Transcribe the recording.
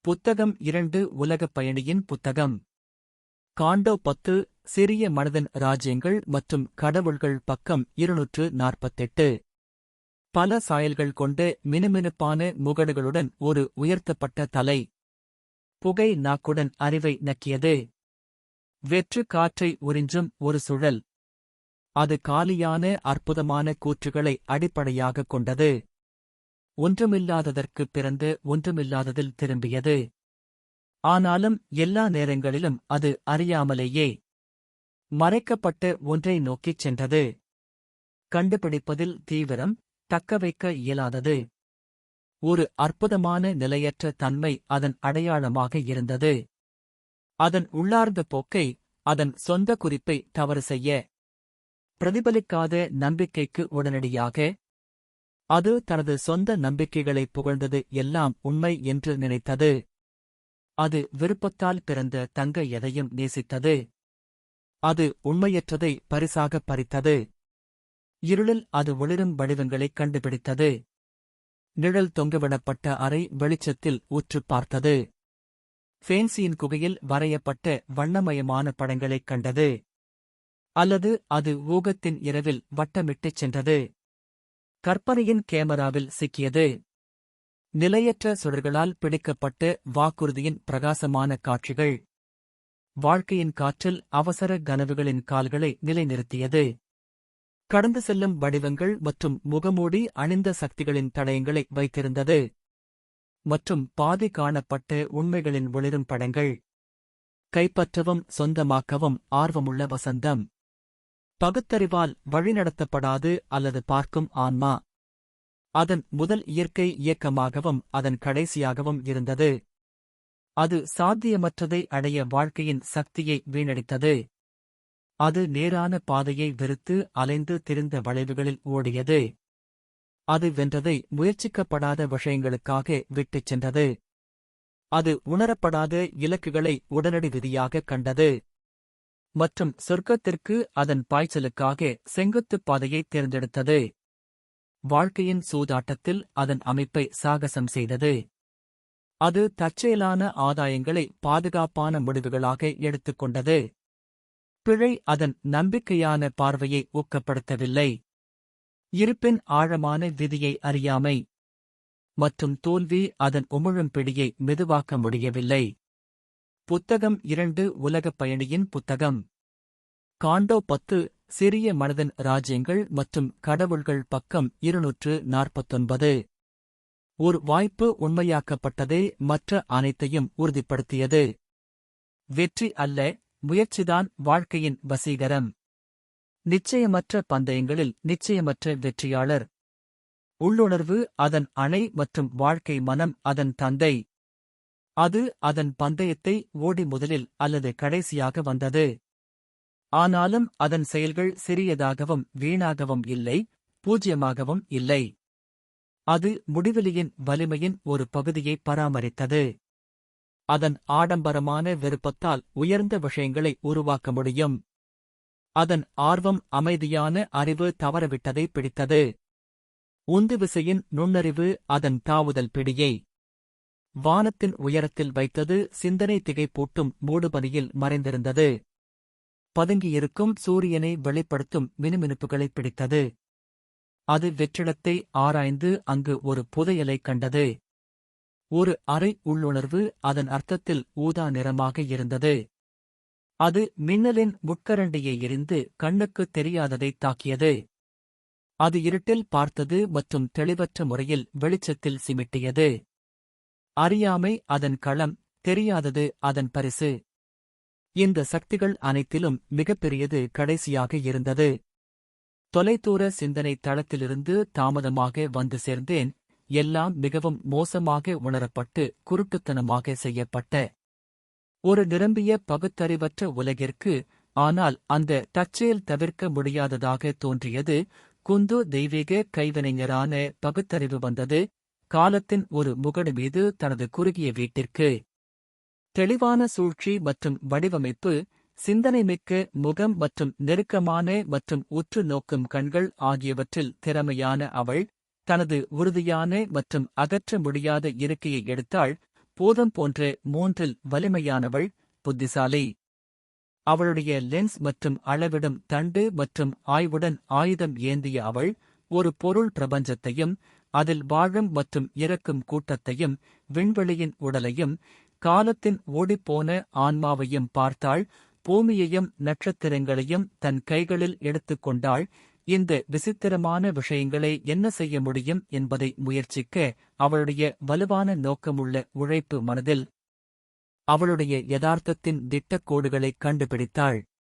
புத்தகம் 2 உலகப் பயணியின் புத்தகம். காண்டோ 10 சிறிய மனதின் ராஜ்யங்கள் மற்றும் கடவுள்கள் பக்கம் 248. பல சாயல்கள் கொண்ட மினுமினுப்பான முகடுகளுடன் ஒரு உயர்த்தப்பட்ட தலை. புகை நாக்குடன் அறிவை நக்கியது. வெற்று காற்றை உறிஞ்சும் ஒரு சுழல். அது காலியான அற்புதமான கூற்றுகளை அடிப்படையாகக் கொண்டது. ஒன்றுமில்லாததற்குப் பிறந்து ஒன்றுமில்லாததில் திரும்பியது. ஆனாலும் எல்லா நேரங்களிலும் அது அறியாமலேயே மறைக்கப்பட்ட ஒன்றை நோக்கிச் சென்றது. கண்டுபிடிப்பதில் தீவிரம், தக்கவைக்க இயலாதது. ஒரு அற்புதமான நிலையற்ற தன்மை அதன் அடையாளமாக இருந்தது. அதன் உள்ளார்ந்த போக்கை, அதன் சொந்த குறிப்பை தவறு செய்ய பிரதிபலிக்காத நம்பிக்கைக்கு உடனடியாக அது தனது சொந்த நம்பிக்கைகளை புகழ்ந்தது எல்லாம் உண்மை என்று நினைத்தது. அது விருப்பத்தால் பிறந்த தங்க எதையும் நேசித்தது. அது உண்மையற்றதை பரிசாகப் பறித்தது. இருளில் அது ஒளிரும் வடிவங்களைக் கண்டுபிடித்தது. நிழல் தொங்கவிடப்பட்ட அறை வெளிச்சத்தில் உற்றுப் பார்த்தது. ஃபேன்சியின் குகையில் வரையப்பட்ட வண்ணமயமான படங்களைக் கண்டது. அல்லது அது ஊகத்தின் இரவில் வட்டமிட்டுச் சென்றது. கற்பனையின் கேமராவில் சிக்கியது. நிலையற்ற சுடர்களால் பிடிக்கப்பட்ட வாக்குறுதியின் பிரகாசமான காட்சிகள். வாழ்க்கையின் காற்றில் அவசர கனவுகளின் கால்களை நிலைநிறுத்தியது. கடந்து செல்லும் வடிவங்கள் மற்றும் முகமூடி அணிந்த சக்திகளின் தடயங்களை வைத்திருந்தது. மற்றும் பாதி காணப்பட்ட உண்மைகளின் ஒளிரும் படங்கள். கைப்பற்றவும் சொந்தமாக்கவும் ஆர்வமுள்ள வசந்தம். பகுத்தறிவால் வழிநடத்தப்படாது அல்லது பார்க்கும் ஆன்மா. அதன் முதல் இயற்கை இயக்கமாகவும் அதன் கடைசியாகவும் இருந்தது. அது சாத்தியமற்றதை அடைய வாழ்க்கையின் சக்தியை வீணடித்தது. அது நேரான பாதையை வெறுத்து அலைந்து திரிந்த வளைவுகளில் ஓடியது. அது வென்றதை முயற்சிக்கப்படாத விஷயங்களுக்காக விட்டுச் சென்றது. அது உணரப்படாத இலக்குகளை உடனடி விதியாகக் கண்டது. மற்றும் சொர்க்கத்திற்கு அதன் பாய்ச்சலுக்காக செங்குத்துப் பாதையைத் தேர்ந்தெடுத்தது. வாழ்க்கையின் சூதாட்டத்தில் அதன் அமைப்பை சாகசம் செய்தது. அது தற்செயலான ஆதாயங்களை பாதுகாப்பான முடிவுகளாக எடுத்துக்கொண்டது. பிழை அதன் நம்பிக்கையான பார்வையை ஊக்கப்படுத்தவில்லை. இருப்பின் ஆழமான விதியை அறியாமை. மற்றும் தோல்வி அதன் உமிழும் பிடியை மெதுவாக்க முடியவில்லை. புத்தகம் 2 உலகப் பயணியின் புத்தகம். காண்டோ 10 சிறிய மனதின் ராஜ்யங்கள் மற்றும் கடவுள்கள் பக்கம் 249. ஒரு வாய்ப்பு உண்மையாக்கப்பட்டதே மற்ற அனைத்தையும் உறுதிப்படுத்தியது. வெற்றி அல்ல, முயற்சிதான் வாழ்க்கையின் வசீகரம். நிச்சயமற்ற பந்தயங்களில் நிச்சயமற்ற வெற்றியாளர். உள்ளுணர்வு அதன் அணை மற்றும் வாழ்க்கை மனம் அதன் தந்தை. அது அதன் பந்தயத்தை ஓடி முதலில் அல்லது கடைசியாக வந்தது. ஆனாலும் அதன் செயல்கள் சிறியதாகவும் வீணாகவும் இல்லை, பூஜ்யமாகவும் இல்லை. அது முடிவெளியின் வலிமையின் ஒரு பகுதியை பராமரித்தது. அதன் ஆடம்பரமான விருப்பத்தால் உயர்ந்த விஷயங்களை உருவாக்க முடியும். அதன் ஆர்வம் அமைதியான அறிவு தவறவிட்டதை பிடித்தது. உந்துவிசையின் நுண்ணறிவு அதன் தாவுதல் பிடியை வானத்தின் உயரத்தில் வைத்தது. சிந்தனை திகைப்பூட்டும் மூடுபனியில் மறைந்திருந்தது. பதுங்கியிருக்கும் சூரியனை வெளிப்படுத்தும் மினுமினுப்புகளைப் பிடித்தது. அது வெற்றிடத்தை ஆராய்ந்து அங்கு ஒரு புதையலைக் கண்டது. ஒரு அரை உள்ளுணர்வு அதன் அர்த்தத்தில் ஊதா நிறமாக இருந்தது. அது மின்னலின் முட்கரண்டியை எறிந்து கண்ணுக்குத் தெரியாததைத் தாக்கியது. அது இருட்டில் பார்த்தது மற்றும் தெளிவற்ற முறையில் வெளிச்சத்தில் சிமிட்டியது. அறியாமை அதன் களம், தெரியாதது அதன் பரிசு. இந்த சக்திகள் அனைத்திலும் மிகப்பெரியது கடைசியாக இருந்தது. தொலைதூர சிந்தனை தளத்திலிருந்து தாமதமாக வந்து சேர்ந்தேன். எல்லாம் மிகவும் மோசமாக உணரப்பட்டு குருட்டுத்தனமாக செய்யப்பட்ட ஒரு நிரம்பிய பகுத்தறிவற்ற உலகிற்கு. ஆனால் அந்த தற்செயல் தவிர்க்க முடியாததாக தோன்றியது. குந்து தெய்வீக கைவினைஞரான பகுத்தறிவு வந்தது. காலத்தின் ஒரு முகடு மீது தனது குறுகிய வீட்டிற்கு. தெளிவான சூழ்ச்சி மற்றும் வடிவமைப்பு, சிந்தனைமிக்க முகம் மற்றும் நெருக்கமான மற்றும் உற்று நோக்கும் கண்கள் ஆகியவற்றில் திறமையான அவள் தனது உறுதியான மற்றும் அகற்ற முடியாத இருக்கையை எடுத்தாள். பூதம் போன்ற மூன்றில் வலிமையானவள், புத்திசாலி. அவளுடைய லென்ஸ் மற்றும் அளவிடும் தண்டு மற்றும் ஆய்வுடன் ஆயுதம் ஏந்திய அவள், ஒரு பொருள் பிரபஞ்சத்தையும், அதில் வாழும் மற்றும் இறக்கும் கூட்டத்தையும், விண்வெளியின் உடலையும், காலத்தின் ஓடிப்போன ஆன்மாவையும் பார்த்தாள். பூமியையும் நட்சத்திரங்களையும் தன் கைகளில் எடுத்துக்கொண்டாள். இந்த விசித்திரமான விஷயங்களை என்ன செய்ய முடியும் என்பதை முயற்சிக்க அவளுடைய வலுவான நோக்கமுள்ள உழைப்பு மனதில் அவளுடைய யதார்த்தத்தின் திட்டக்கோடுகளைக் கண்டுபிடித்தாள்.